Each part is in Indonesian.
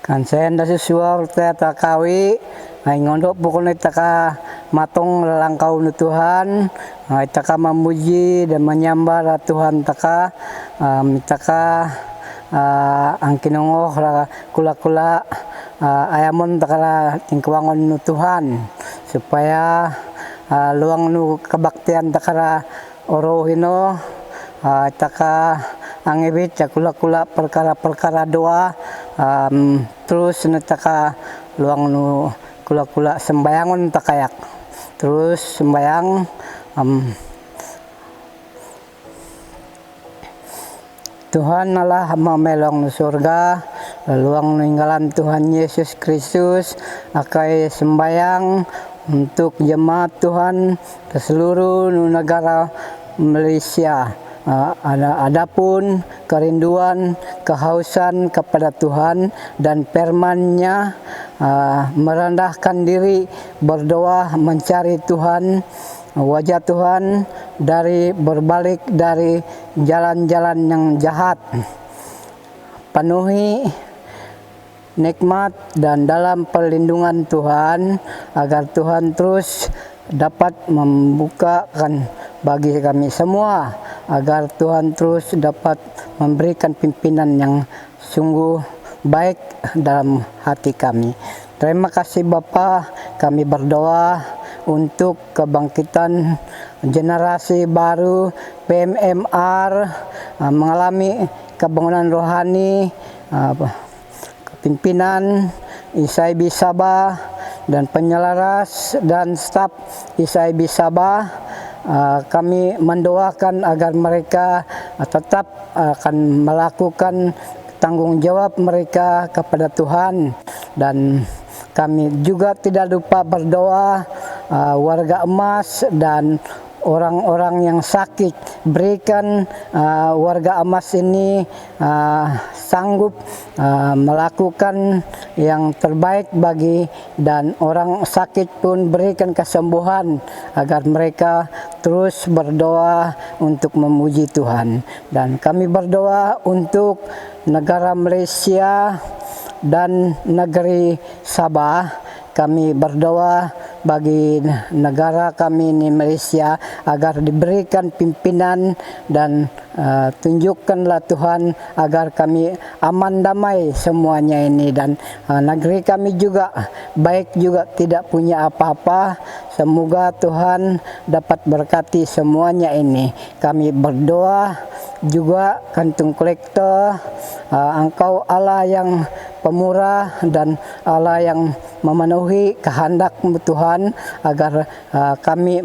Kan sen da susuar ta kawi ai ngondok pokoknya taka matong langkau nu Tuhan, taka memuji dan menyembah Tuhan taka taka angkinongoh kula-kula ayamon taka tingkwangon nu Tuhan supaya luang nu kebaktian takara orohino taka angibit kula-kula perkara-perkara doa terus netaka luang nu kula-kula sembayangon takayak terus sembayang Tuhan Allah mamelong nu surga luang ninggalan Tuhan Yesus Kristus akai sembayang untuk jemaat Tuhan ke seluruh negara Malaysia. Adapun kerinduan, kehausan kepada Tuhan dan firman-Nya, merendahkan diri, berdoa, mencari Tuhan, wajah Tuhan, dari berbalik dari jalan-jalan yang jahat. Penuhi nikmat dan dalam perlindungan Tuhan agar Tuhan terus dapat membukakan bagi kami semua, agar Tuhan terus dapat memberikan pimpinan yang sungguh baik dalam hati kami. Terima kasih Bapa, kami berdoa untuk kebangkitan generasi baru PMMR mengalami kebangunan rohani, pimpinan ISIB Sabah dan penyelaras dan staf ISIB Sabah. Kami mendoakan agar mereka tetap akan melakukan tanggung jawab mereka kepada Tuhan, dan kami juga tidak lupa berdoa warga emas dan orang-orang yang sakit. Berikan warga emas ini sanggup melakukan yang terbaik bagi, dan orang sakit pun berikan kesembuhan agar mereka terus berdoa untuk memuji Tuhan. Dan kami berdoa untuk negara Malaysia dan negeri Sabah. Kami berdoa bagi negara kami ini Malaysia agar diberikan pimpinan dan tunjukkanlah Tuhan agar kami aman damai semuanya ini, dan negeri kami juga baik juga tidak punya apa-apa. Semoga Tuhan dapat berkati semuanya ini. Kami berdoa juga kantung kolektor, Engkau Allah yang pemurah dan Allah yang memenuhi kehendak-Mu Tuhan, agar kami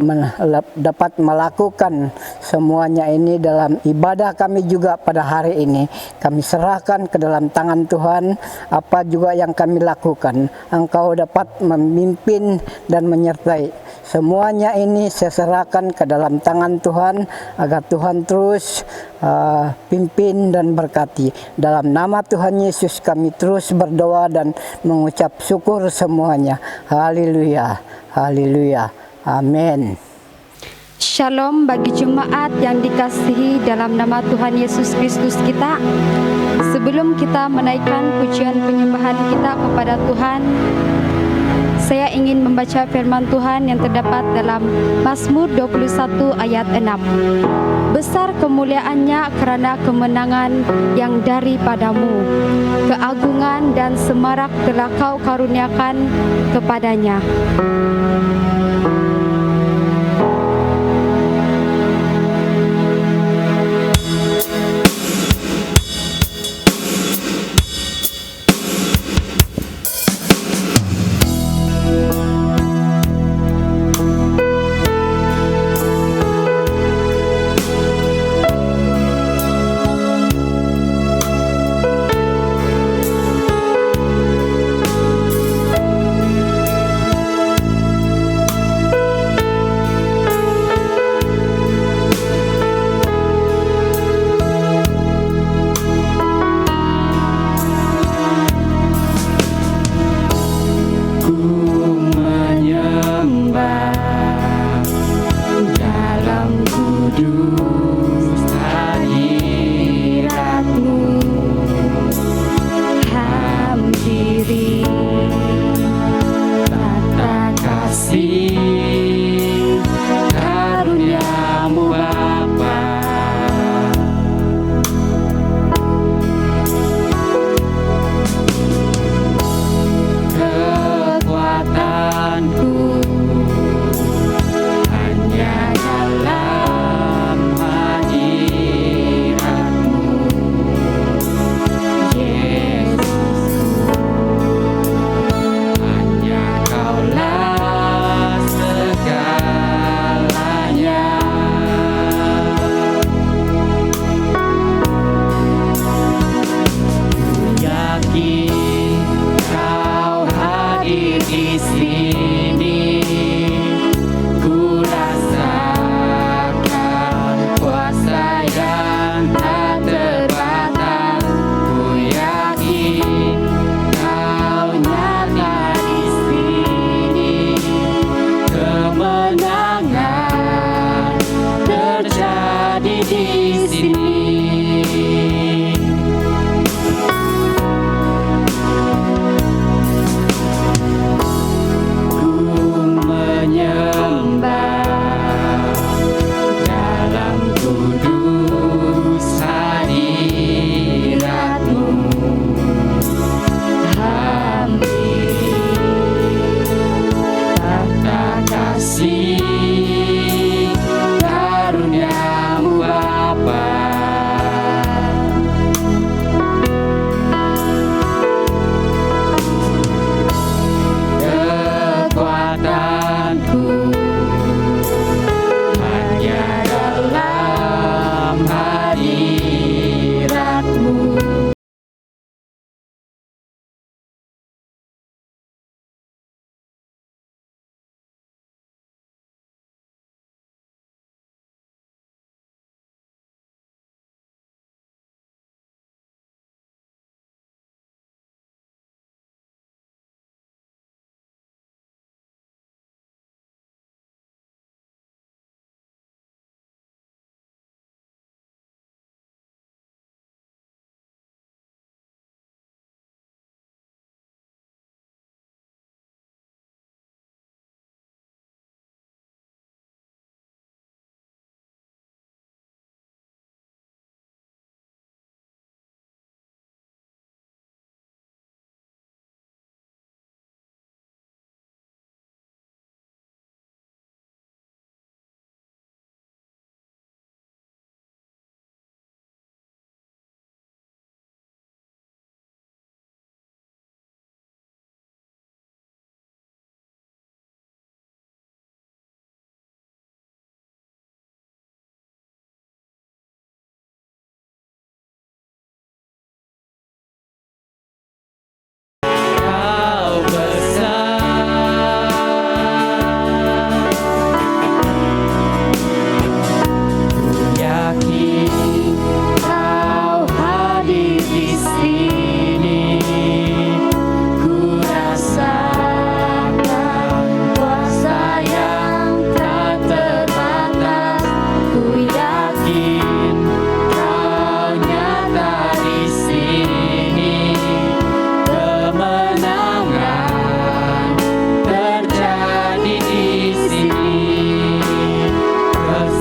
dapat melakukan semuanya ini dalam ibadah kami juga pada hari ini. Kami serahkan ke dalam tangan Tuhan apa juga yang kami lakukan. Engkau dapat memimpin dan menyertai. Semuanya ini saya serahkan ke dalam tangan Tuhan agar Tuhan terus pimpin dan berkati. Dalam nama Tuhan Yesus kami terus berdoa dan mengucap syukur semuanya. Haleluya, haleluya, amin. Shalom bagi jemaat yang dikasihi dalam nama Tuhan Yesus Kristus kita. Sebelum kita menaikkan pujian penyembahan kita kepada Tuhan, saya ingin membaca firman Tuhan yang terdapat dalam Mazmur 21 ayat 6. Besar kemuliaannya karena kemenangan yang daripadamu. Keagungan dan semarak telah kau karuniakan kepadanya. hadir di sini, ku rasakan kuasa yang tak terbatas. Ku yakin Kau nyata di sini, kemenangan terjadi di sini.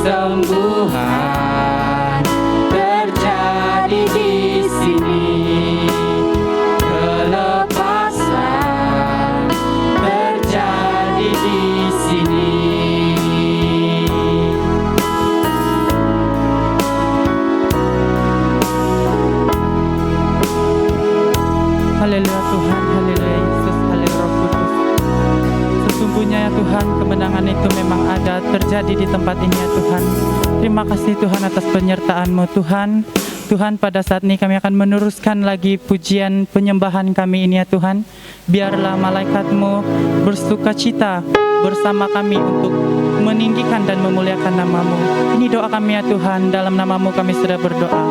Kesembuhan terjadi di sini, kelepasan terjadi di sini. Haleluya Tuhan, haleluya Yesus, haleluya Roh Kudus. Sesungguhnya ya Tuhan, kemenangan itu memang ada terjadi di tempat ini ya Tuhan. Terima kasih Tuhan atas penyertaan-Mu Tuhan. Tuhan, pada saat ini kami akan meneruskan lagi pujian penyembahan kami ini ya Tuhan. Biarlah malaikat-Mu bersukacita bersama kami untuk meninggikan dan memuliakan nama-Mu. Ini doa kami ya Tuhan, dalam nama-Mu kami sudah berdoa.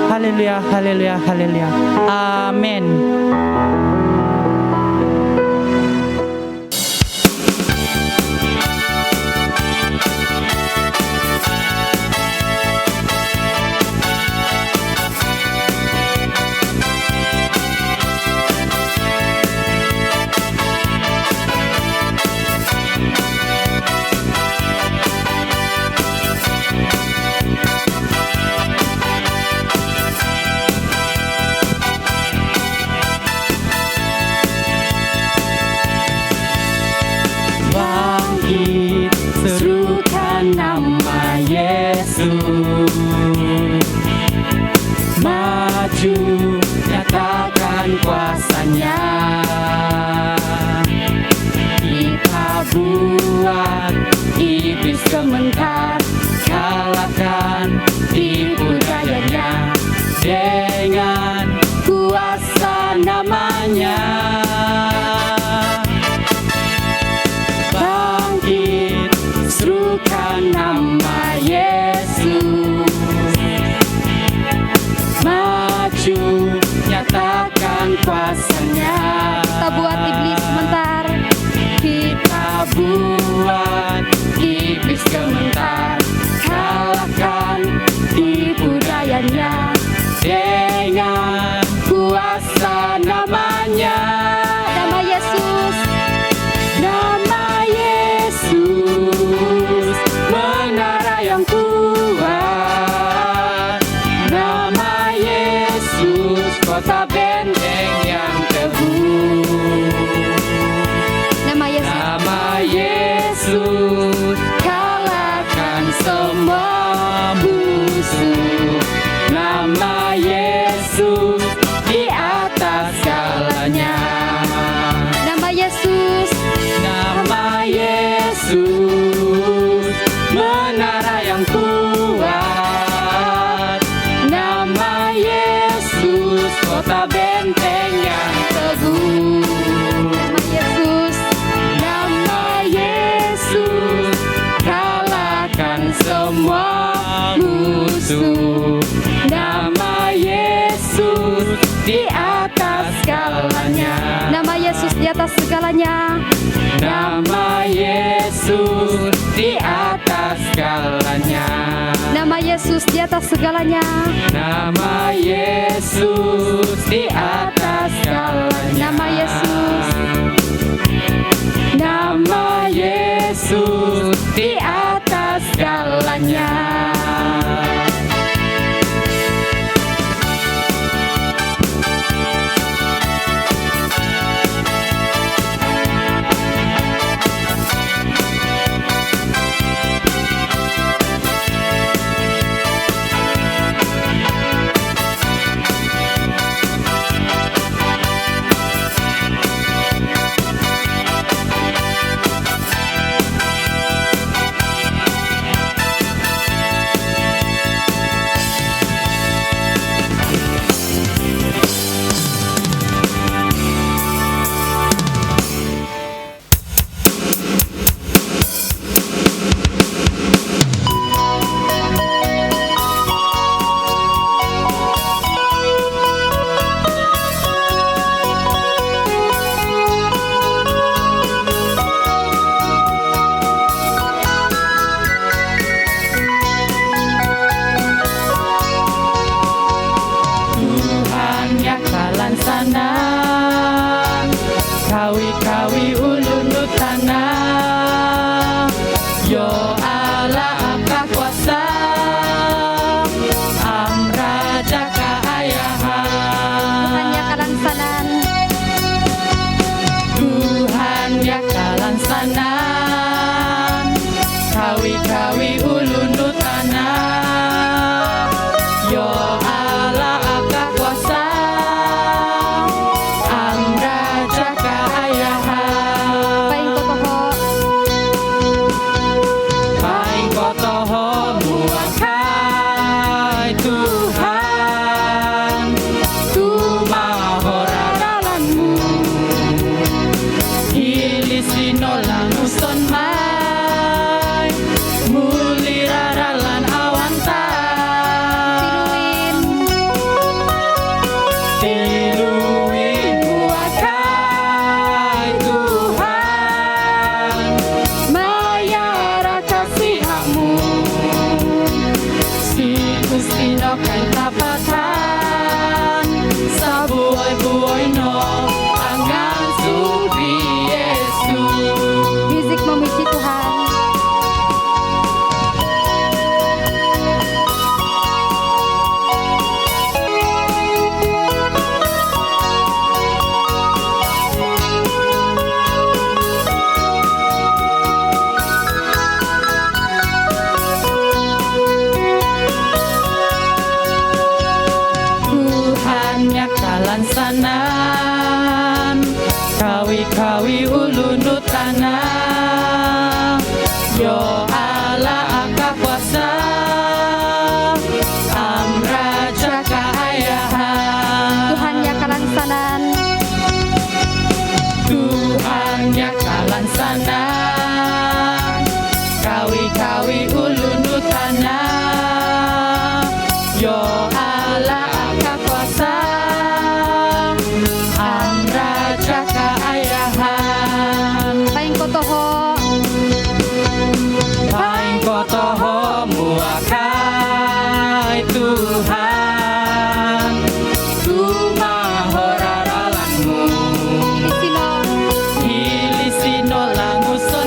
Haleluya, haleluya, haleluya. Amin. Serukan nama Yesus, maju nyatakan kuasa-Nya. Kita buat iblis gemetar, kalahkan tipu dayanya dengan kuasa namanya. segalanya. Nama Yesus di atas segalanya. Nama Yesus di atas segalanya. Nama Yesus di atas segalanya. Nama Yesus. Nama Yesus di atas segalanya. Kawi-kawi ulun tanah, yo Allah angka kuasa, raja keayahan. Tuhan ya kalangsanan. Tuhan ya kalangsanan, kawi-kawi ulun tanah, yo Allah angka kuasa. Musik memuji Tuhan. Tuhan ya kalangsanan, kawi-kawi ulun tanah, yo Allah angka kuasa, raja keayahan. Tuhan ya kalangsanan. Tuhan ya kalangsanan, kawi-kawi ulun tanah, yo Allah angka kuasa, raja keayahan. Paing kotoho. Paing kotoho muakai Tuhan, tumahora ralanmu, Ilisino. ilisino languson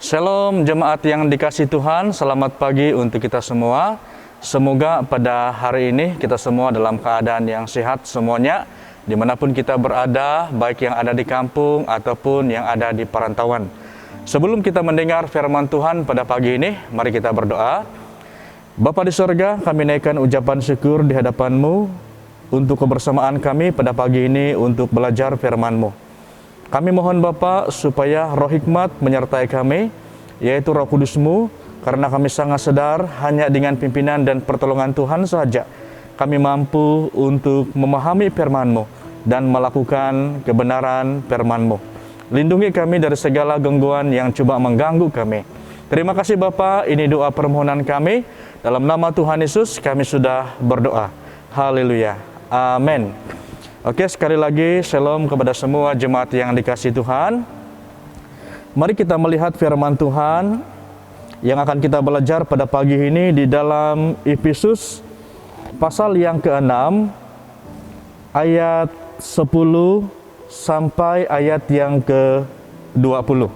Shalom jemaat yang dikasih Tuhan, selamat pagi untuk kita semua. Semoga pada hari ini kita semua dalam keadaan yang sehat semuanya, dimanapun kita berada, baik yang ada di kampung ataupun yang ada di perantauan. Sebelum kita mendengar firman Tuhan pada pagi ini, mari kita berdoa. Bapa di sorga, kami naikkan ucapan syukur di hadapan-Mu untuk kebersamaan kami pada pagi ini untuk belajar firman-Mu. Kami mohon Bapa supaya roh hikmat menyertai kami, yaitu Roh Kudus-Mu, karena kami sangat sadar hanya dengan pimpinan dan pertolongan Tuhan saja kami mampu untuk memahami firman-Mu dan melakukan kebenaran firman-Mu. Lindungi kami dari segala gangguan yang coba mengganggu kami. Terima kasih Bapa, ini doa permohonan kami. Dalam nama Tuhan Yesus kami sudah berdoa. Haleluya. Amin. Oke, sekali lagi shalom kepada semua jemaat yang dikasih Tuhan. Mari kita melihat firman Tuhan yang akan kita belajar pada pagi ini di dalam Efesus pasal yang ke-6 ayat 10 sampai ayat yang ke-20.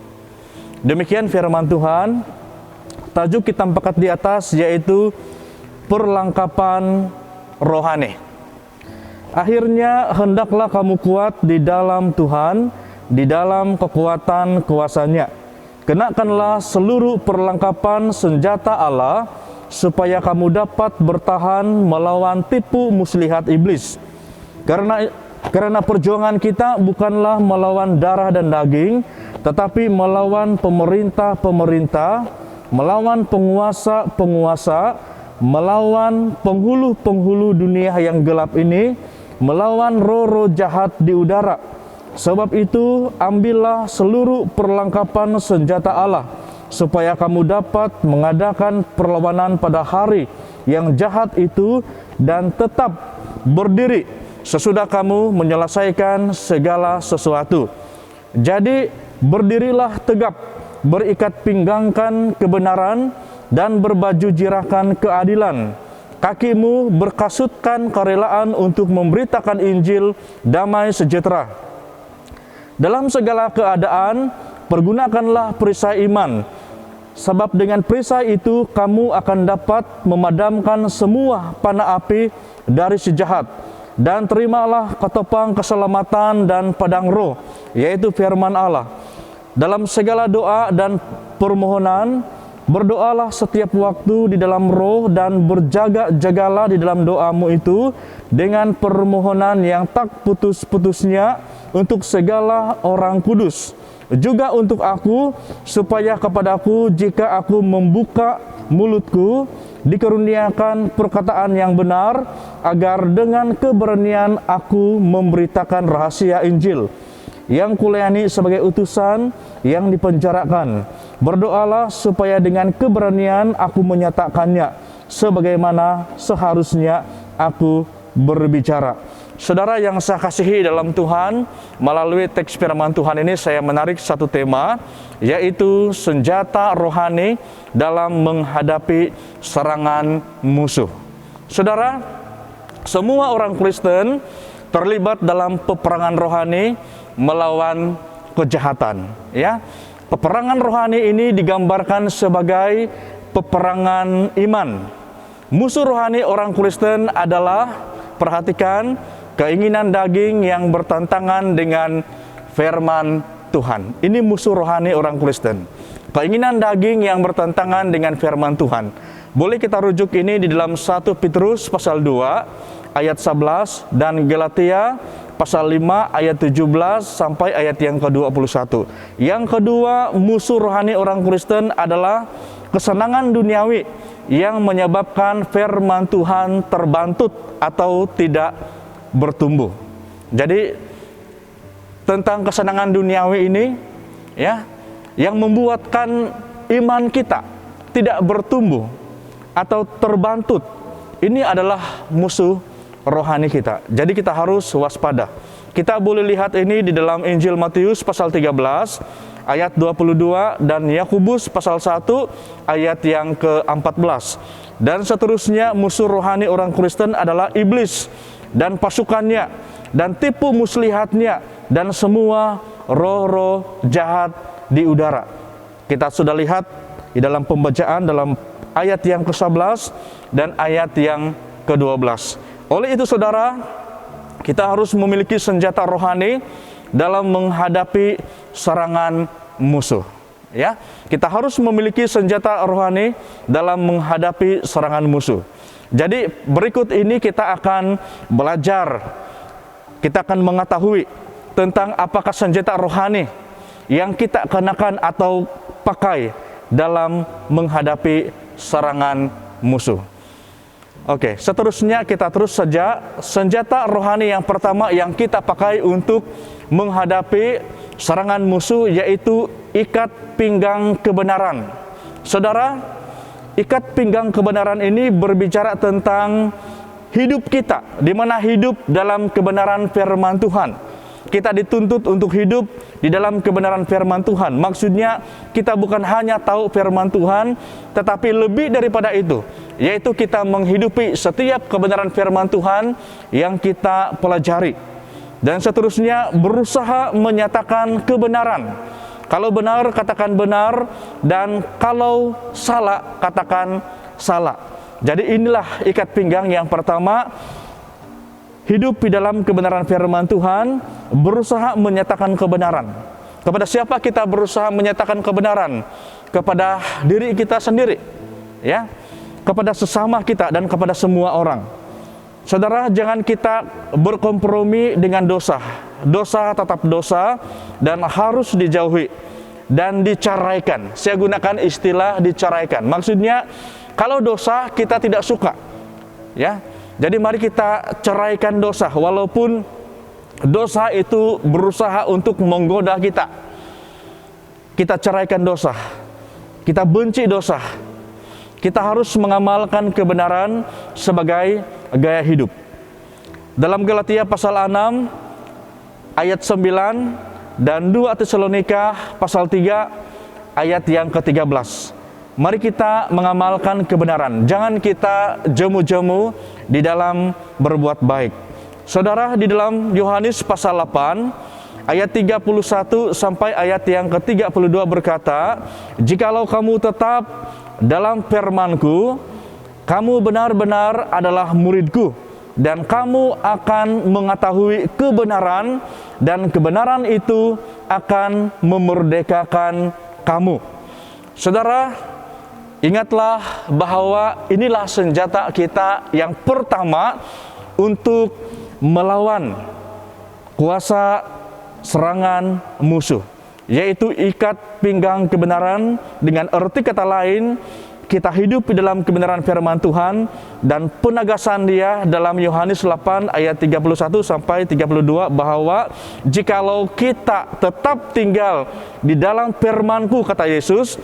Demikian firman Tuhan. Tajuk kita angkat di atas yaitu perlengkapan rohani. Akhirnya hendaklah kamu kuat di dalam Tuhan, di dalam kekuatan kuasa-Nya. Kenakanlah seluruh perlengkapan senjata Allah, supaya kamu dapat bertahan melawan tipu muslihat iblis. Karena perjuangan kita bukanlah melawan darah dan daging, tetapi melawan pemerintah-pemerintah, melawan penguasa-penguasa, melawan penghulu-penghulu dunia yang gelap ini, melawan roh-roh jahat di udara. Sebab itu, ambillah seluruh perlengkapan senjata Allah, supaya kamu dapat mengadakan perlawanan pada hari yang jahat itu dan tetap berdiri sesudah kamu menyelesaikan segala sesuatu. Jadi, berdirilah tegap, berikat pinggangkan kebenaran, dan berbaju jirakan keadilan. Kakimu berkasutkan kerelaan untuk memberitakan Injil damai sejahtera. Dalam segala keadaan, pergunakanlah perisai iman, sebab dengan perisai itu kamu akan dapat memadamkan semua panah api dari si jahat. Dan terimalah ketopang keselamatan dan pedang roh, yaitu firman Allah. Dalam segala doa dan permohonan, berdoalah setiap waktu di dalam roh dan berjaga-jagalah di dalam doamu itu dengan permohonan yang tak putus-putusnya untuk segala orang kudus. Juga untuk aku, supaya kepadaku jika aku membuka mulutku, dikaruniakan perkataan yang benar, agar dengan keberanian aku memberitakan rahasia Injil yang kulayani sebagai utusan yang dipenjarakan. Berdoalah supaya dengan keberanian aku menyatakannya sebagaimana seharusnya aku berbicara. Saudara yang saya kasihi dalam Tuhan, melalui teks firman Tuhan ini saya menarik satu tema, yaitu senjata rohani dalam menghadapi serangan musuh. Saudara, semua orang Kristen terlibat dalam peperangan rohani melawan kejahatan, ya. Peperangan rohani ini digambarkan sebagai peperangan iman. Musuh rohani orang Kristen adalah, perhatikan, keinginan daging yang bertentangan dengan firman Tuhan. Ini musuh rohani orang Kristen. Keinginan daging yang bertentangan dengan firman Tuhan. Boleh kita rujuk ini di dalam 1 Petrus pasal 2 ayat 11 dan Galatia pasal 5 ayat 17 sampai ayat yang ke-21. Yang kedua, musuh rohani orang Kristen adalah kesenangan duniawi yang menyebabkan firman Tuhan terbantut atau tidak bertumbuh. Jadi tentang kesenangan duniawi ini, ya, yang membuatkan iman kita tidak bertumbuh atau terbantut, ini adalah musuh rohani kita. Jadi kita harus waspada. Kita boleh lihat ini di dalam Injil Matius pasal 13 ayat 22 dan Yakobus pasal 1 ayat yang ke-14. Dan seterusnya, musuh rohani orang Kristen adalah iblis dan pasukannya dan tipu muslihatnya dan semua roh-roh jahat di udara. Kita sudah lihat di dalam pembacaan dalam ayat yang ke-11 dan ayat yang ke-12. Oleh itu saudara, kita harus memiliki senjata rohani dalam menghadapi serangan musuh. Ya, kita harus memiliki senjata rohani dalam menghadapi serangan musuh. Jadi berikut ini kita akan belajar, kita akan mengetahui tentang apakah senjata rohani yang kita kenakan atau pakai dalam menghadapi serangan musuh. Oke, seterusnya kita terus saja. Senjata rohani yang pertama yang kita pakai untuk menghadapi serangan musuh yaitu ikat pinggang kebenaran. Saudara, ikat pinggang kebenaran ini berbicara tentang hidup kita, di mana hidup dalam kebenaran firman Tuhan. Kita dituntut untuk hidup di dalam kebenaran firman Tuhan. Maksudnya kita bukan hanya tahu firman Tuhan, tetapi lebih daripada itu, yaitu kita menghidupi setiap kebenaran firman Tuhan yang kita pelajari. Dan seterusnya berusaha menyatakan kebenaran. Kalau benar, katakan benar, dan kalau salah, katakan salah. Jadi inilah ikat pinggang yang pertama. Hidup di dalam kebenaran firman Tuhan, berusaha menyatakan kebenaran. Kepada siapa kita berusaha menyatakan kebenaran? Kepada diri kita sendiri, ya, kepada sesama kita dan kepada semua orang. Saudara, jangan kita berkompromi dengan dosa. Dosa tetap dosa dan harus dijauhi dan diceraikan. Saya gunakan istilah diceraikan. Maksudnya kalau dosa kita tidak suka, ya. Jadi mari kita ceraikan dosa, walaupun dosa itu berusaha untuk menggoda kita. Kita ceraikan dosa, kita benci dosa. Kita harus mengamalkan kebenaran sebagai gaya hidup. Dalam Galatia pasal 6 ayat 9 dan 2 Tesalonika pasal 3 ayat yang ke-13. Mari kita mengamalkan kebenaran. Jangan kita jemu-jemu di dalam berbuat baik. Saudara, di dalam Yohanes pasal 8 ayat 31 sampai ayat yang ke-32 berkata, "Jikalau kamu tetap dalam firman-Ku, kamu benar-benar adalah murid-Ku, dan kamu akan mengetahui kebenaran, dan kebenaran itu akan memerdekakan kamu." Saudara, ingatlah bahwa inilah senjata kita yang pertama untuk melawan kuasa serangan musuh, yaitu ikat pinggang kebenaran. Dengan arti kata lain, kita hidup di dalam kebenaran firman Tuhan dan penegasan dia dalam Yohanes 8 ayat 31 sampai 32 bahwa jikalau kita tetap tinggal di dalam firman-Ku, kata Yesus,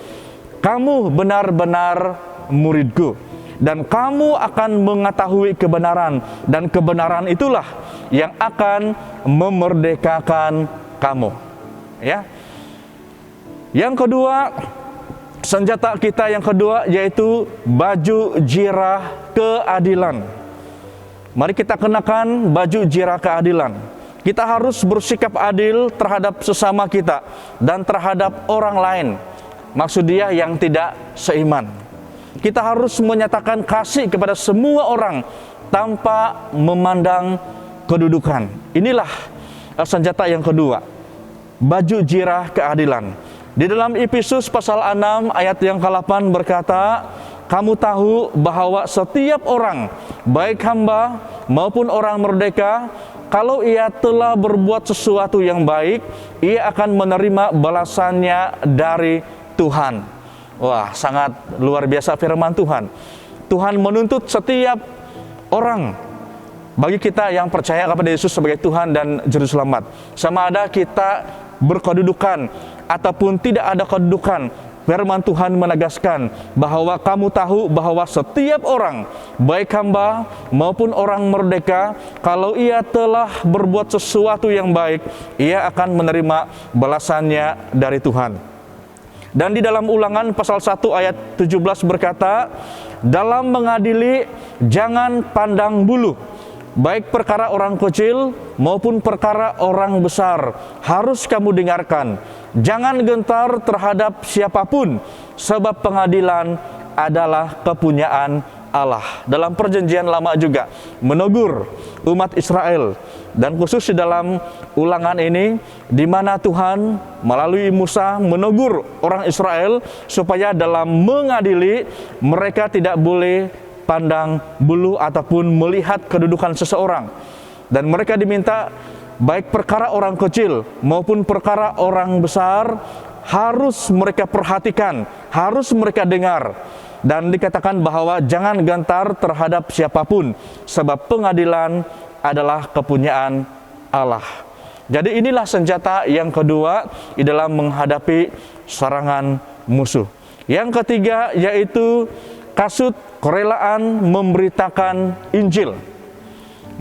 kamu benar-benar murid-Ku, dan kamu akan mengetahui kebenaran, dan kebenaran itulah yang akan memerdekakan kamu. Ya. Yang kedua, senjata kita yang kedua yaitu baju jirah keadilan. Mari kita kenakan baju jirah keadilan. Kita harus bersikap adil terhadap sesama kita dan terhadap orang lain. Maksud dia yang tidak seiman. Kita harus menyatakan kasih kepada semua orang tanpa memandang kedudukan. Inilah senjata yang kedua, baju jirah keadilan. Di dalam Efesus pasal 6 ayat yang ke-8 berkata, "Kamu tahu bahwa setiap orang, baik hamba maupun orang merdeka, kalau ia telah berbuat sesuatu yang baik, ia akan menerima balasannya dari Tuhan." Wah, sangat luar biasa firman Tuhan. Tuhan menuntut setiap orang, bagi kita yang percaya kepada Yesus sebagai Tuhan dan Juru Selamat, sama ada kita berkedudukan ataupun tidak ada kedudukan, firman Tuhan menegaskan bahwa kamu tahu bahwa setiap orang, baik hamba maupun orang merdeka, kalau ia telah berbuat sesuatu yang baik, ia akan menerima balasannya dari Tuhan. Dan di dalam Ulangan pasal 1 ayat 17 berkata, "Dalam mengadili jangan pandang bulu, baik perkara orang kecil maupun perkara orang besar harus kamu dengarkan. Jangan gentar terhadap siapapun, sebab pengadilan adalah kepunyaan Allah. Dalam perjanjian lama juga menegur umat Israel, dan khusus di dalam Ulangan ini, di mana Tuhan melalui Musa menegur orang Israel supaya dalam mengadili mereka tidak boleh pandang bulu ataupun melihat kedudukan seseorang, dan mereka diminta baik perkara orang kecil maupun perkara orang besar harus mereka perhatikan, harus mereka dengar. Dan dikatakan bahwa jangan gentar terhadap siapapun, sebab pengadilan adalah kepunyaan Allah. Jadi inilah senjata yang kedua di dalam menghadapi serangan musuh. Yang ketiga yaitu kasut kerelaan memberitakan Injil.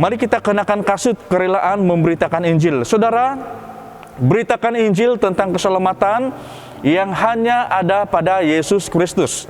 Mari kita kenakan kasut kerelaan memberitakan Injil. Saudara, beritakan Injil tentang keselamatan yang hanya ada pada Yesus Kristus.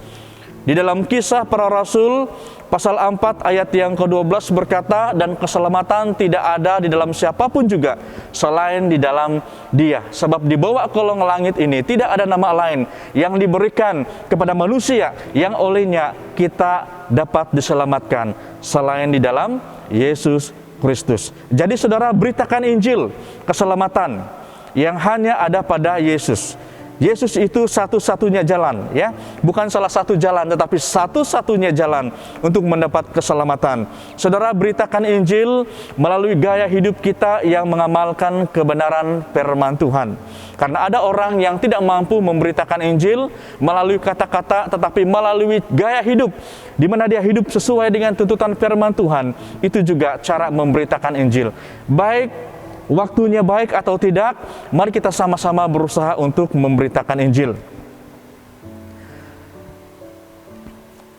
Di dalam Kisah Para Rasul pasal 4 ayat yang ke-12 berkata, dan keselamatan tidak ada di dalam siapapun juga selain di dalam Dia. Sebab di bawah kolong langit ini tidak ada nama lain yang diberikan kepada manusia yang olehnya kita dapat diselamatkan selain di dalam Yesus Kristus. Jadi saudara, beritakan Injil keselamatan yang hanya ada pada Yesus. Yesus itu satu-satunya jalan, ya, bukan salah satu jalan, tetapi satu-satunya jalan untuk mendapat keselamatan. Saudara, beritakan Injil melalui gaya hidup kita yang mengamalkan kebenaran firman Tuhan. Karena ada orang yang tidak mampu memberitakan Injil melalui kata-kata, tetapi melalui gaya hidup, di mana dia hidup sesuai dengan tuntutan firman Tuhan. Itu juga cara memberitakan Injil. Baik waktunya baik atau tidak, mari kita sama-sama berusaha untuk memberitakan Injil.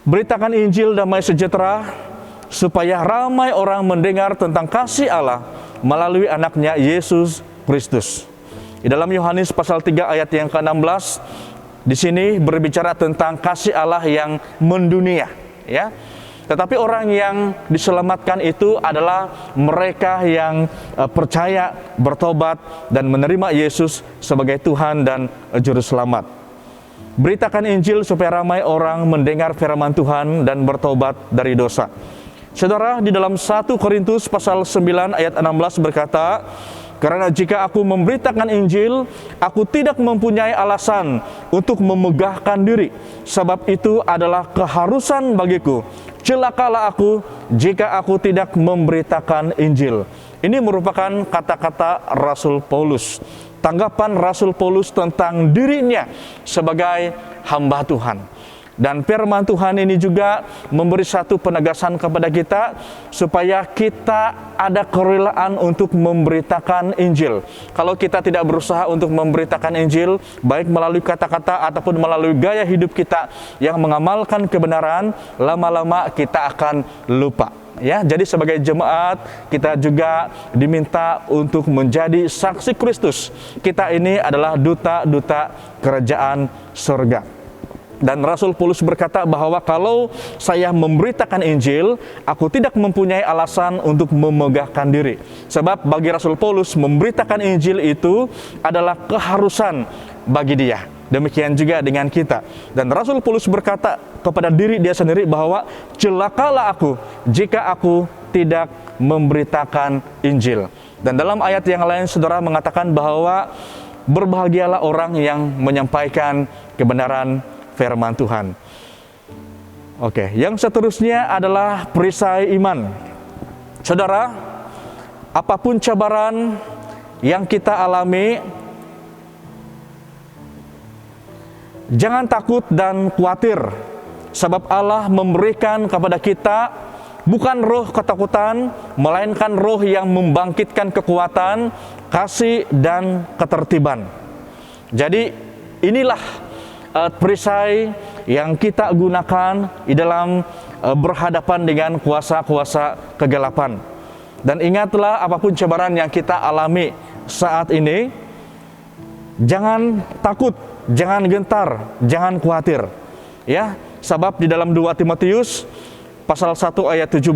Beritakan Injil damai sejahtera supaya ramai orang mendengar tentang kasih Allah melalui anaknya Yesus Kristus. Di dalam Yohanes pasal 3 ayat yang ke-16, di sini berbicara tentang kasih Allah yang mendunia, ya. Tetapi orang yang diselamatkan itu adalah mereka yang percaya, bertobat, dan menerima Yesus sebagai Tuhan dan Juru Selamat. Beritakan Injil supaya ramai orang mendengar firman Tuhan dan bertobat dari dosa. Saudara, di dalam 1 Korintus pasal 9 ayat 16 berkata, karena jika aku memberitakan Injil, aku tidak mempunyai alasan untuk memegahkan diri. Sebab itu adalah keharusan bagiku. Celakalah aku jika aku tidak memberitakan Injil. Ini merupakan kata-kata Rasul Paulus. Tanggapan Rasul Paulus tentang dirinya sebagai hamba Tuhan. Dan firman Tuhan ini juga memberi satu penegasan kepada kita supaya kita ada kerelaan untuk memberitakan Injil. Kalau kita tidak berusaha untuk memberitakan Injil, baik melalui kata-kata ataupun melalui gaya hidup kita yang mengamalkan kebenaran, lama-lama kita akan lupa. Ya, jadi sebagai jemaat kita juga diminta untuk menjadi saksi Kristus. Kita ini adalah duta-duta kerajaan surga. Dan Rasul Paulus berkata bahwa kalau saya memberitakan Injil, aku tidak mempunyai alasan untuk memegahkan diri. Sebab bagi Rasul Paulus, memberitakan Injil itu adalah keharusan bagi dia. Demikian juga dengan kita. Dan Rasul Paulus berkata kepada diri dia sendiri bahwa celakalah aku jika aku tidak memberitakan Injil. Dan dalam ayat yang lain saudara mengatakan bahwa berbahagialah orang yang menyampaikan kebenaran firman Tuhan. Oke, yang seterusnya adalah perisai iman. Saudara, apapun cabaran yang kita alami, jangan takut dan khawatir, sebab Allah memberikan kepada kita bukan roh ketakutan, melainkan roh yang membangkitkan kekuatan, kasih, dan ketertiban. Jadi inilah perisai yang kita gunakan di dalam berhadapan dengan kuasa-kuasa kegelapan. Dan ingatlah, apapun cabaran yang kita alami saat ini, jangan takut, jangan gentar, jangan khawatir. Ya, sebab di dalam 2 Timotius pasal 1 ayat 17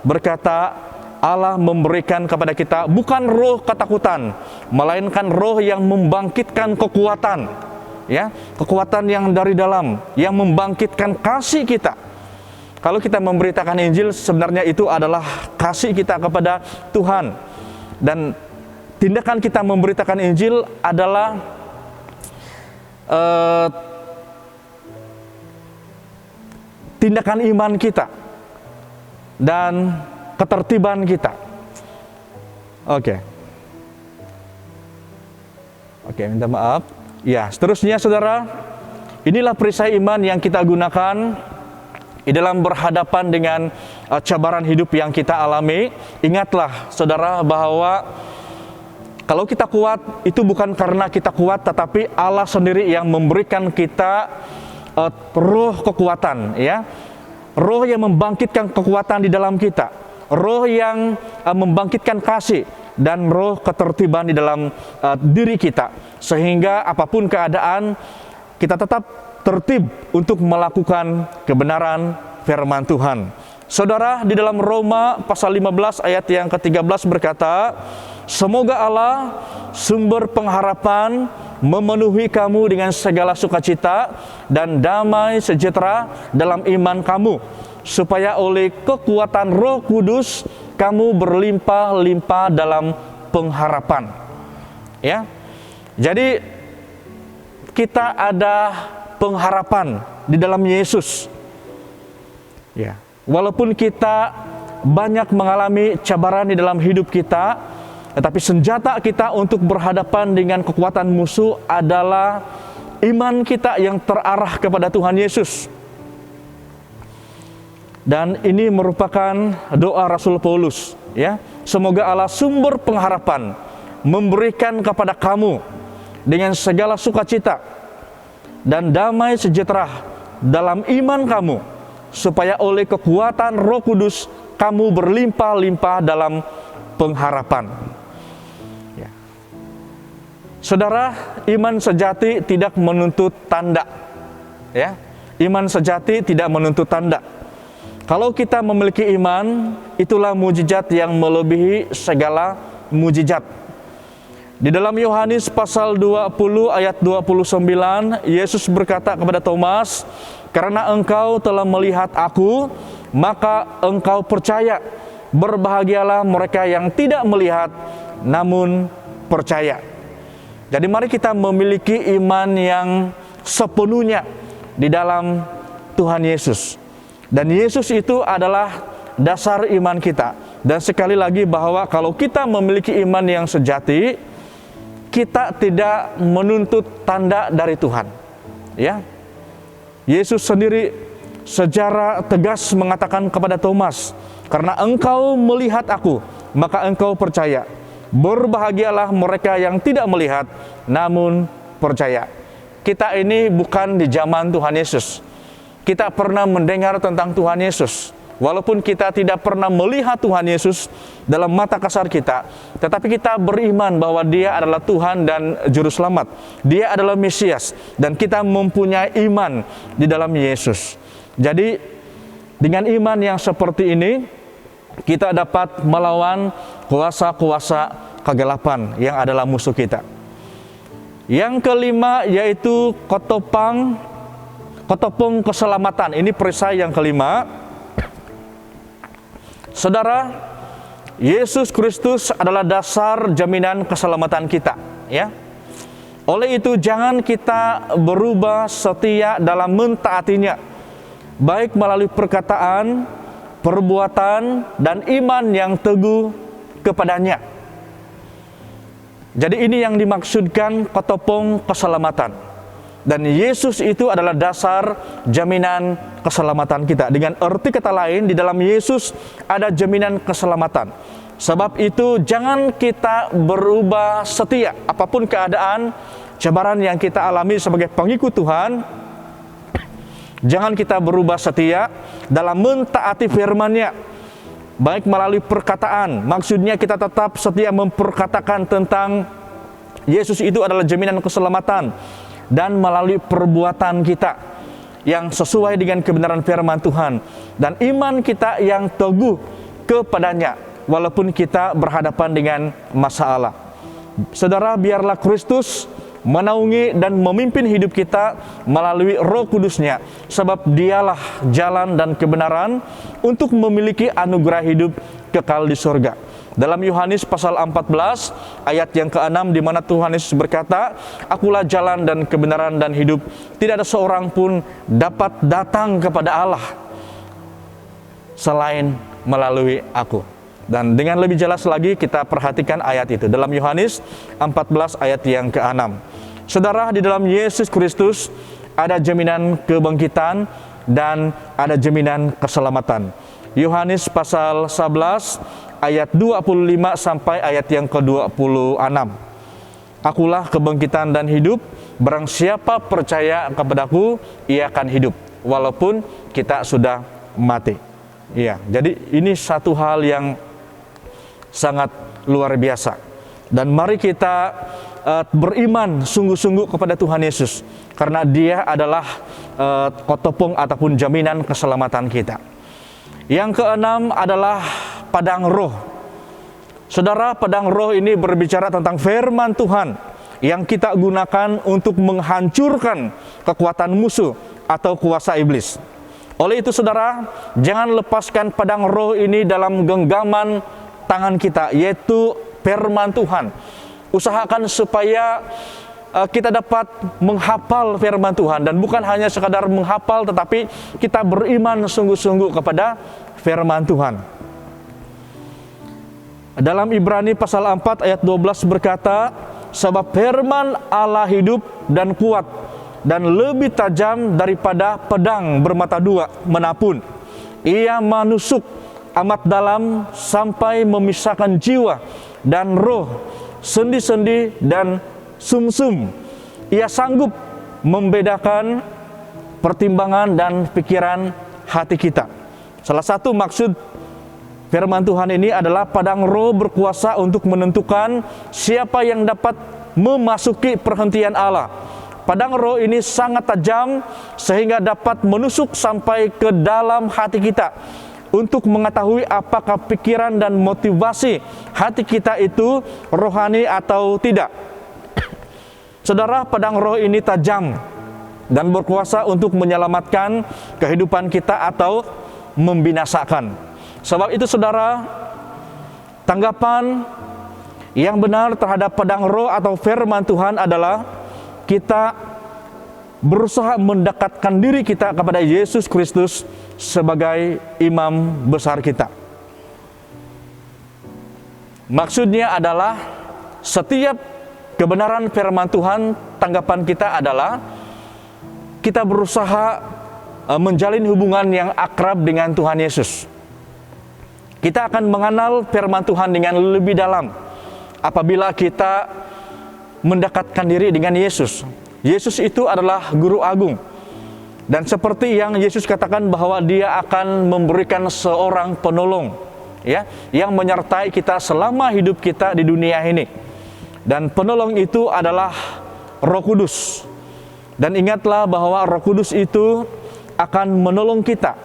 berkata, Allah memberikan kepada kita bukan roh ketakutan, melainkan roh yang membangkitkan kekuatan, ya, kekuatan yang dari dalam, yang membangkitkan kasih kita. Kalau kita memberitakan Injil, sebenarnya itu adalah kasih kita kepada Tuhan. Dan tindakan kita memberitakan Injil adalah tindakan iman kita dan ketertiban kita. Oke, minta maaf. Ya, seterusnya saudara, inilah perisai iman yang kita gunakan di dalam berhadapan dengan cabaran hidup yang kita alami. Ingatlah saudara bahwa kalau kita kuat, itu bukan karena kita kuat, tetapi Allah sendiri yang memberikan kita roh kekuatan, ya. Roh yang membangkitkan kekuatan di dalam kita. Roh yang membangkitkan kasih dan roh ketertiban di dalam diri kita. Sehingga apapun keadaan, kita tetap tertib untuk melakukan kebenaran firman Tuhan. Saudara, di dalam Roma pasal 15 ayat yang ke-13 berkata, semoga Allah sumber pengharapan memenuhi kamu dengan segala sukacita dan damai sejahtera dalam iman kamu, supaya oleh kekuatan Roh Kudus kamu berlimpah-limpah dalam pengharapan. Ya. Jadi kita ada pengharapan di dalam Yesus. Ya. Walaupun kita banyak mengalami cabaran di dalam hidup kita, tetapi senjata kita untuk berhadapan dengan kekuatan musuh adalah iman kita yang terarah kepada Tuhan Yesus. Dan ini merupakan doa Rasul Paulus, ya. Semoga Allah sumber pengharapan memberikan kepada kamu dengan segala sukacita dan damai sejahtera dalam iman kamu, supaya oleh kekuatan Roh Kudus kamu berlimpah-limpah dalam pengharapan. Ya. Saudara, iman sejati tidak menuntut tanda. Ya, iman sejati tidak menuntut tanda. Kalau kita memiliki iman, itulah mujizat yang melebihi segala mujizat. Di dalam Yohanes pasal 20 ayat 29, Yesus berkata kepada Thomas, karena engkau telah melihat aku, maka engkau percaya. Berbahagialah mereka yang tidak melihat, namun percaya. Jadi mari kita memiliki iman yang sepenuhnya di dalam Tuhan Yesus. Dan Yesus itu adalah dasar iman kita. Dan sekali lagi bahwa kalau kita memiliki iman yang sejati, kita tidak menuntut tanda dari Tuhan. Ya. Yesus sendiri secara tegas mengatakan kepada Thomas, karena engkau melihat aku, maka engkau percaya. Berbahagialah mereka yang tidak melihat, namun percaya. Kita ini bukan di zaman Tuhan Yesus. Kita pernah mendengar tentang Tuhan Yesus. Walaupun kita tidak pernah melihat Tuhan Yesus dalam mata kasar kita, tetapi kita beriman bahwa Dia adalah Tuhan dan Juru Selamat. Dia adalah Mesias, dan kita mempunyai iman di dalam Yesus. Jadi, dengan iman yang seperti ini, kita dapat melawan kuasa-kuasa kegelapan yang adalah musuh kita. Yang kelima yaitu ketopong keselamatan. Ini perisai yang kelima. Saudara, Yesus Kristus adalah dasar jaminan keselamatan kita, ya. Oleh itu jangan kita berubah setia dalam mentaatinya, baik melalui perkataan, perbuatan, dan iman yang teguh kepadanya. Jadi ini yang dimaksudkan ketopong keselamatan. Dan Yesus itu adalah dasar jaminan keselamatan kita. Dengan arti kata lain, di dalam Yesus ada jaminan keselamatan. Sebab itu jangan kita berubah setia. Apapun keadaan, cabaran yang kita alami sebagai pengikut Tuhan, jangan kita berubah setia dalam mentaati firman-Nya. Baik melalui perkataan, maksudnya kita tetap setia memperkatakan tentang Yesus itu adalah jaminan keselamatan. Dan melalui perbuatan kita yang sesuai dengan kebenaran firman Tuhan, dan iman kita yang teguh kepadanya walaupun kita berhadapan dengan masalah. Saudara, biarlah Kristus menaungi dan memimpin hidup kita melalui Roh Kudus-Nya, sebab Dialah jalan dan kebenaran untuk memiliki anugerah hidup kekal di surga. Dalam Yohanes pasal 14 ayat yang ke-6, di mana Tuhan Yesus berkata, "Akulah jalan dan kebenaran dan hidup. Tidak ada seorang pun dapat datang kepada Allah selain melalui aku." Dan dengan lebih jelas lagi kita perhatikan ayat itu dalam Yohanes 14 ayat yang ke-6. Saudara, di dalam Yesus Kristus ada jaminan kebangkitan dan ada jaminan keselamatan. Yohanes pasal 11 ayat 25 sampai ayat yang ke-26. "Akulah kebangkitan dan hidup, barang siapa percaya kepadaku, ia akan hidup walaupun kita sudah mati." Iya, jadi ini satu hal yang sangat luar biasa. Dan mari kita beriman sungguh-sungguh kepada Tuhan Yesus, karena Dia adalah kotopong ataupun jaminan keselamatan kita. Yang keenam adalah padang roh. Saudara, padang roh ini berbicara tentang firman Tuhan yang kita gunakan untuk menghancurkan kekuatan musuh atau kuasa iblis. Oleh itu saudara, jangan lepaskan padang roh ini dalam genggaman tangan kita, yaitu firman Tuhan. Usahakan supaya kita dapat menghafal firman Tuhan, dan bukan hanya sekadar menghafal, tetapi kita beriman sungguh-sungguh kepada firman Tuhan. Dalam Ibrani pasal 4 ayat 12 berkata, "Sebab firman Allah hidup dan kuat, dan lebih tajam daripada pedang bermata dua manapun. Ia menusuk amat dalam sampai memisahkan jiwa dan roh, sendi-sendi dan sumsum. Ia sanggup membedakan pertimbangan dan pikiran hati kita." Salah satu maksud firman Tuhan ini adalah padang roh berkuasa untuk menentukan siapa yang dapat memasuki perhentian Allah. Padang roh ini sangat tajam sehingga dapat menusuk sampai ke dalam hati kita untuk mengetahui apakah pikiran dan motivasi hati kita itu rohani atau tidak. Saudara, padang roh ini tajam dan berkuasa untuk menyelamatkan kehidupan kita atau membinasakan. Sebab itu saudara, tanggapan yang benar terhadap padang roh atau firman Tuhan adalah kita berusaha mendekatkan diri kita kepada Yesus Kristus sebagai imam besar kita. Maksudnya adalah setiap kebenaran firman Tuhan, tanggapan kita adalah kita berusaha menjalin hubungan yang akrab dengan Tuhan Yesus. Kita akan mengenal firman Tuhan dengan lebih dalam apabila kita mendekatkan diri dengan Yesus. Yesus itu adalah guru agung. Dan seperti yang Yesus katakan bahwa Dia akan memberikan seorang penolong, ya, yang menyertai kita selama hidup kita di dunia ini. Dan penolong itu adalah Roh Kudus. Dan ingatlah bahwa Roh Kudus itu akan menolong kita,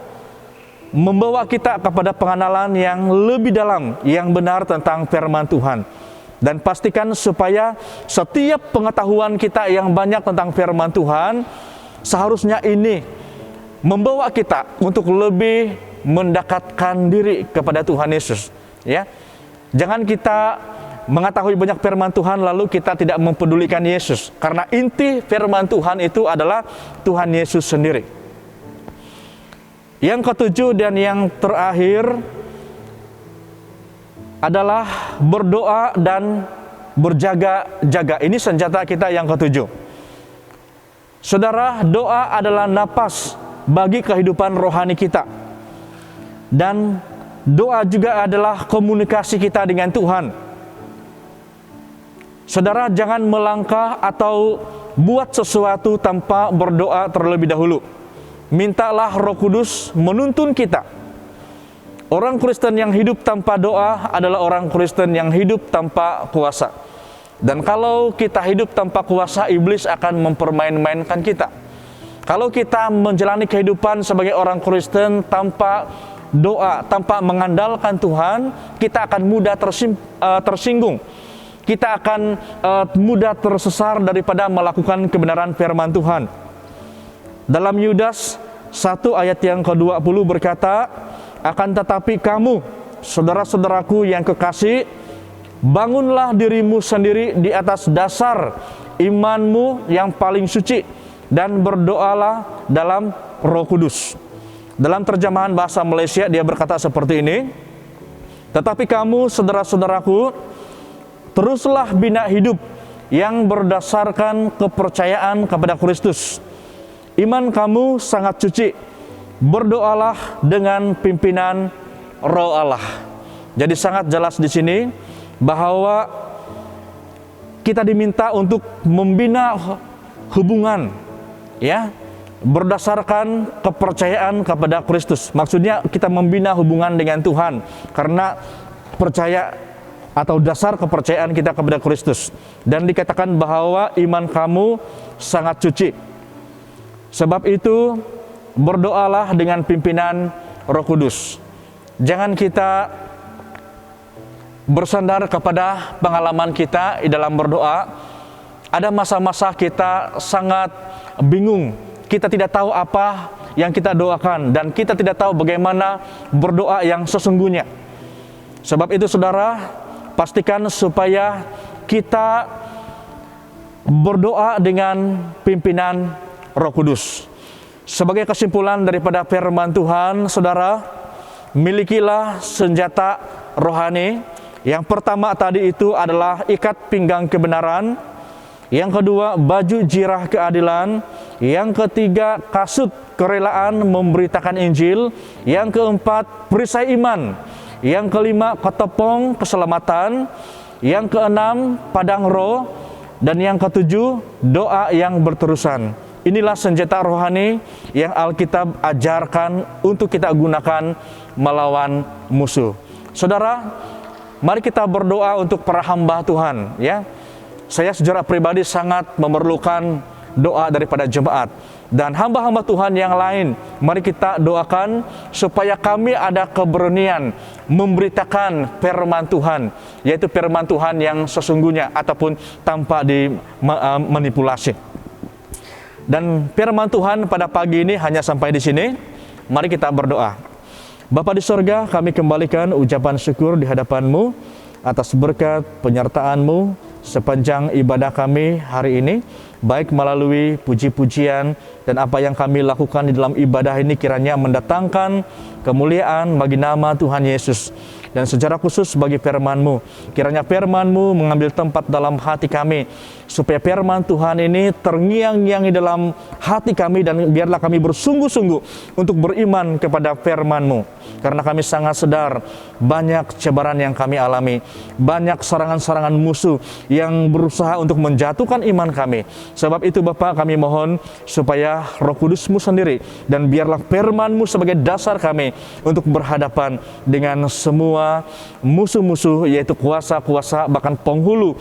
membawa kita kepada pengenalan yang lebih dalam, yang benar tentang firman Tuhan. Dan pastikan supaya setiap pengetahuan kita yang banyak tentang firman Tuhan, seharusnya ini membawa kita untuk lebih mendekatkan diri kepada Tuhan Yesus. Ya, jangan kita mengetahui banyak firman Tuhan lalu kita tidak mempedulikan Yesus, karena inti firman Tuhan itu adalah Tuhan Yesus sendiri. Yang ketujuh dan yang terakhir adalah berdoa dan berjaga-jaga. Ini senjata kita yang ketujuh. Saudara, doa adalah napas bagi kehidupan rohani kita. Dan doa juga adalah komunikasi kita dengan Tuhan. Saudara, jangan melangkah atau buat sesuatu tanpa berdoa terlebih dahulu. Mintalah Roh Kudus menuntun kita. Orang Kristen yang hidup tanpa doa adalah orang Kristen yang hidup tanpa kuasa. Dan kalau kita hidup tanpa kuasa, iblis akan mempermain-mainkan kita. Kalau kita menjalani kehidupan sebagai orang Kristen tanpa doa, tanpa mengandalkan Tuhan, kita akan mudah tersinggung. kita akan mudah tersesat daripada melakukan kebenaran firman Tuhan. Dalam Yudas 1 ayat yang ke-20 berkata, akan tetapi kamu, saudara-saudaraku yang kekasih, bangunlah dirimu sendiri di atas dasar imanmu yang paling suci, dan berdoalah dalam Roh Kudus. Dalam terjemahan bahasa Malaysia dia berkata seperti ini, tetapi kamu, saudara-saudaraku, teruslah bina hidup yang berdasarkan kepercayaan kepada Kristus. Iman kamu sangat suci. Berdoalah dengan pimpinan Roh Allah. Jadi sangat jelas di sini bahwa kita diminta untuk membina hubungan, ya, berdasarkan kepercayaan kepada Kristus. Maksudnya kita membina hubungan dengan Tuhan karena percaya atau dasar kepercayaan kita kepada Kristus. Dan dikatakan bahwa iman kamu sangat suci. Sebab itu berdoalah dengan pimpinan Roh Kudus. Jangan kita bersandar kepada pengalaman kita di dalam berdoa. Ada masa-masa kita sangat bingung, kita tidak tahu apa yang kita doakan, dan kita tidak tahu bagaimana berdoa yang sesungguhnya. Sebab itu saudara, pastikan supaya kita berdoa dengan pimpinan Roh Kudus. Sebagai kesimpulan daripada firman Tuhan, saudara, milikilah senjata rohani. Yang pertama tadi itu adalah ikat pinggang kebenaran. Yang kedua, baju jirah keadilan. Yang ketiga, kasut kerelaan memberitakan Injil. Yang keempat, perisai iman. Yang kelima, ketopong keselamatan. Yang keenam, padang roh. Dan yang ketujuh, doa yang berterusan. Inilah senjata rohani yang Alkitab ajarkan untuk kita gunakan melawan musuh. Saudara, mari kita berdoa untuk para hamba Tuhan, ya. Saya secara pribadi sangat memerlukan doa daripada jemaat dan hamba-hamba Tuhan yang lain. Mari kita doakan supaya kami ada keberanian memberitakan firman Tuhan, yaitu firman Tuhan yang sesungguhnya ataupun tanpa dimanipulasi. Dan firman Tuhan pada pagi ini hanya sampai di sini. Mari kita berdoa. Bapa di sorga, kami kembalikan ucapan syukur di hadapan-Mu atas berkat penyertaan-Mu sepanjang ibadah kami hari ini, baik melalui puji-pujian dan apa yang kami lakukan di dalam ibadah ini kiranya mendatangkan kemuliaan bagi nama Tuhan Yesus. Dan secara khusus bagi firman-Mu, kiranya firman-Mu mengambil tempat dalam hati kami, supaya firman Tuhan ini terngiang-ngiang di dalam hati kami, dan biarlah kami bersungguh-sungguh untuk beriman kepada firman-Mu. Karena kami sangat sadar banyak cobaan yang kami alami, banyak serangan-serangan musuh yang berusaha untuk menjatuhkan iman kami. Sebab itu Bapa, kami mohon supaya Roh Kudus-Mu sendiri dan biarlah firman-Mu sebagai dasar kami untuk berhadapan dengan semua musuh-musuh, yaitu kuasa-kuasa bahkan penghulu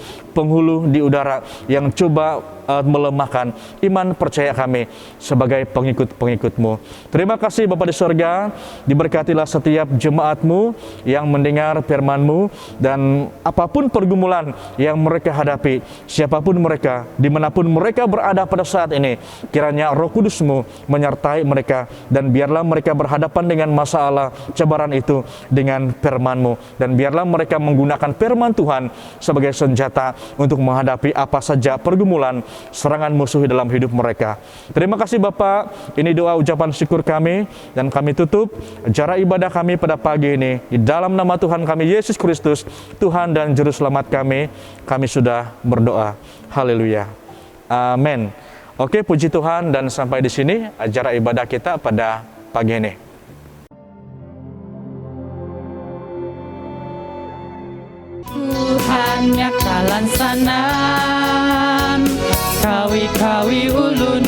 di udara yang coba melemahkan iman percaya kami sebagai pengikut-pengikut-Mu. Terima kasih Bapa di sorga, diberkatilah setiap jemaat-Mu yang mendengar firman-Mu, dan apapun pergumulan yang mereka hadapi, siapapun mereka, dimanapun mereka berada pada saat ini, kiranya Roh Kudus-Mu menyertai mereka, dan biarlah mereka berhadapan dengan masalah cobaan itu dengan firman-Mu, dan biarlah mereka menggunakan firman Tuhan sebagai senjata untuk menghadapi apa saja pergumulan, serangan musuh dalam hidup mereka. Terima kasih Bapa, ini doa ucapan syukur kami, dan kami tutup acara ibadah kami pada pagi ini di dalam nama Tuhan kami Yesus Kristus, Tuhan dan Juru Selamat kami sudah berdoa. Haleluya. Amin. Oke, puji Tuhan, dan sampai di sini acara ibadah kita pada pagi ini. Tuhan nyakalan sanan, kawi-kawi ulun